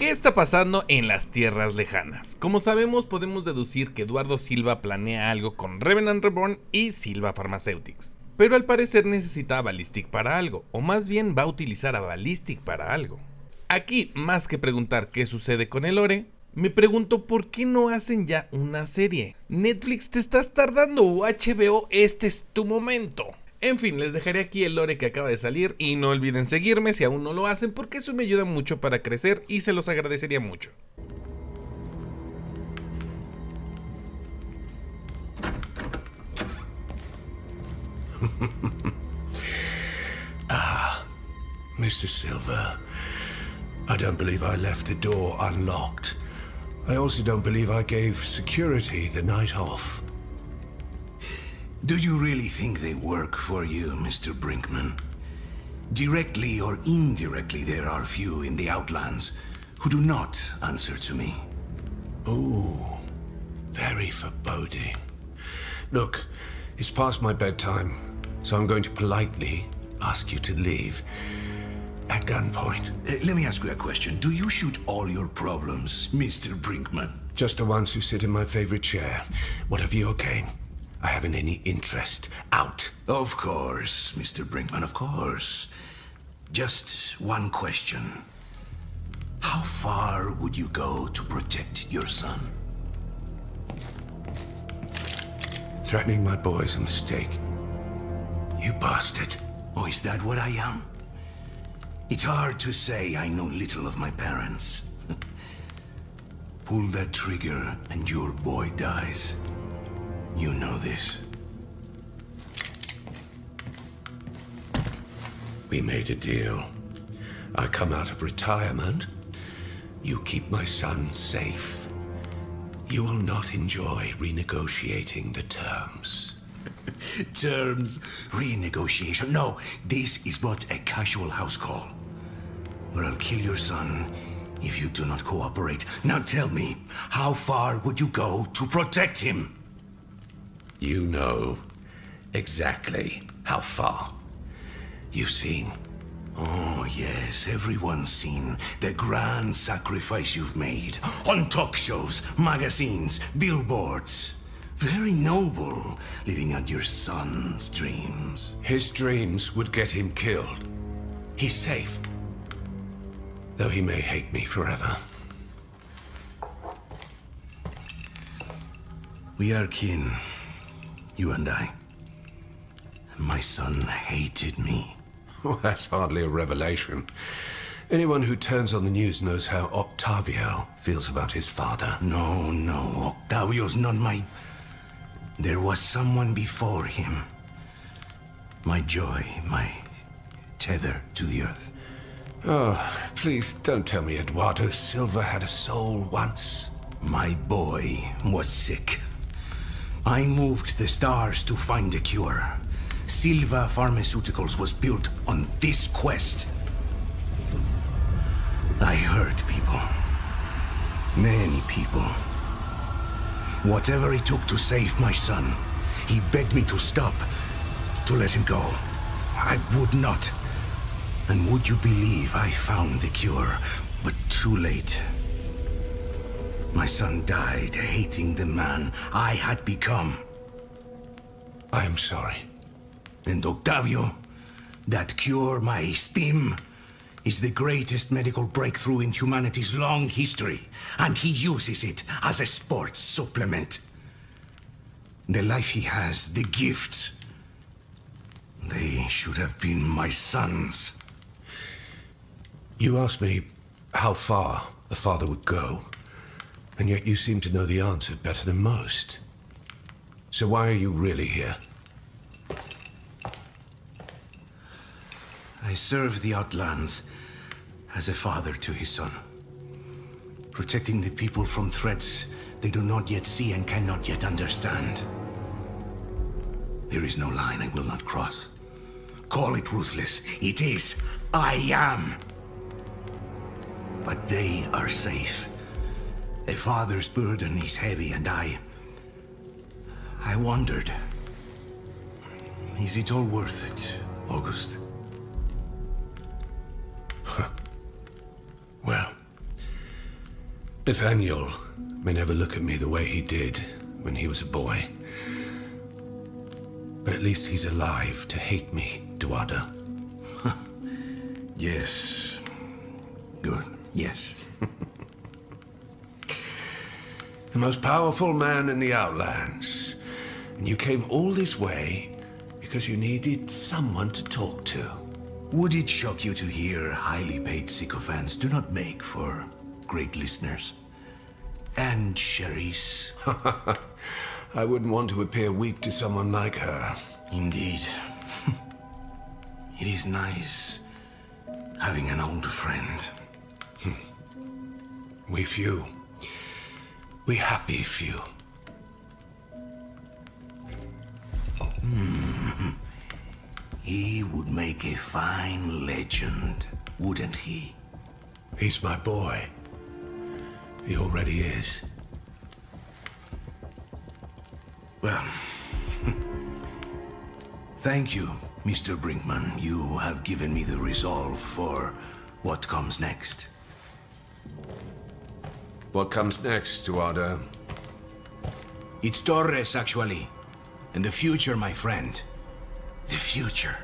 ¿Qué está pasando en las tierras lejanas? Como sabemos, podemos deducir que Duardo Silva planea algo con Revenant Reborn y Silva Pharmaceutics. Pero al parecer necesita a Ballistic para algo, o más bien va a utilizar a Ballistic para algo. Aquí, más que preguntar qué sucede con el lore, me pregunto por qué no hacen ya una serie. Netflix, te estás tardando, o HBO, este es tu momento. En fin, les dejaré aquí el lore que acaba de salir y no olviden seguirme si aún no lo hacen porque eso me ayuda mucho para crecer y se los agradecería mucho. Mr. Silva, I don't believe I left the door unlocked. I also don't believe I gave security the night off. Do you really think they work for you, Mr. Brinkman? Directly or indirectly, there are few in the Outlands who do not answer to me. Ooh, very foreboding. Look, it's past my bedtime, so I'm going to politely ask you to leave. At gunpoint. Let me ask you a question. Do you shoot all your problems, Mr. Brinkman? Just the ones who sit in my favorite chair. Whatever your game. I haven't any interest. Out. Of course, Mr. Brinkman, of course. Just one question. How far would you go to protect your son? Threatening my boy's a mistake. You bastard. Oh, is that what I am? It's hard to say I know little of my parents. Pull that trigger and your boy dies. You know this. We made a deal. I come out of retirement. You keep my son safe. You will not enjoy renegotiating the terms. Terms, renegotiation. No, this is but a casual house call. Or I'll kill your son if you do not cooperate. Now tell me, how far would you go to protect him? You know exactly how far. You've seen. Oh, yes, everyone's seen the grand sacrifice you've made. On talk shows, magazines, billboards. Very noble, living out your son's dreams. His dreams would get him killed. He's safe. Though he may hate me forever. We are kin, you and I. My son hated me. Well, that's hardly a revelation. Anyone who turns on the news knows how Octavio feels about his father. No, Octavio's not my... There was someone before him. My joy, my tether to the earth. Oh, please don't tell me Duardo Silva had a soul once. My boy was sick. I moved the stars to find a cure. Silva Pharmaceuticals was built on this quest. I hurt people. Many people. Whatever it took to save my son, he begged me to stop, to let him go. I would not. And would you believe I found the cure, but too late. My son died hating the man I had become. I am sorry. And Octavio, that cure, my esteem, is the greatest medical breakthrough in humanity's long history, and he uses it as a sports supplement. The life he has, the gifts, they should have been my son's. You asked me how far a father would go, and yet you seem to know the answer better than most. So why are you really here? I serve the Outlands as a father to his son, protecting the people from threats they do not yet see and cannot yet understand. There is no line I will not cross. Call it ruthless. It is. I am. But they are safe. A father's burden is heavy, and I wondered, is it all worth it, August? Well, Nathaniel may never look at me the way he did when he was a boy. But at least he's alive to hate me, Duardo. Yes. Good. Yes. The most powerful man in the Outlands. And you came all this way because you needed someone to talk to. Would it shock you to hear highly paid sycophants do not make for great listeners? And Cherise. I wouldn't want to appear weak to someone like her. Indeed. It is nice having an old friend. We few. We happy few. He would make a fine legend, wouldn't he? He's my boy. He already is. Well, thank you, Mr. Brinkman. You have given me the resolve for what comes next. What comes next, Duardo? It's Torres, actually. And the future, my friend. The future.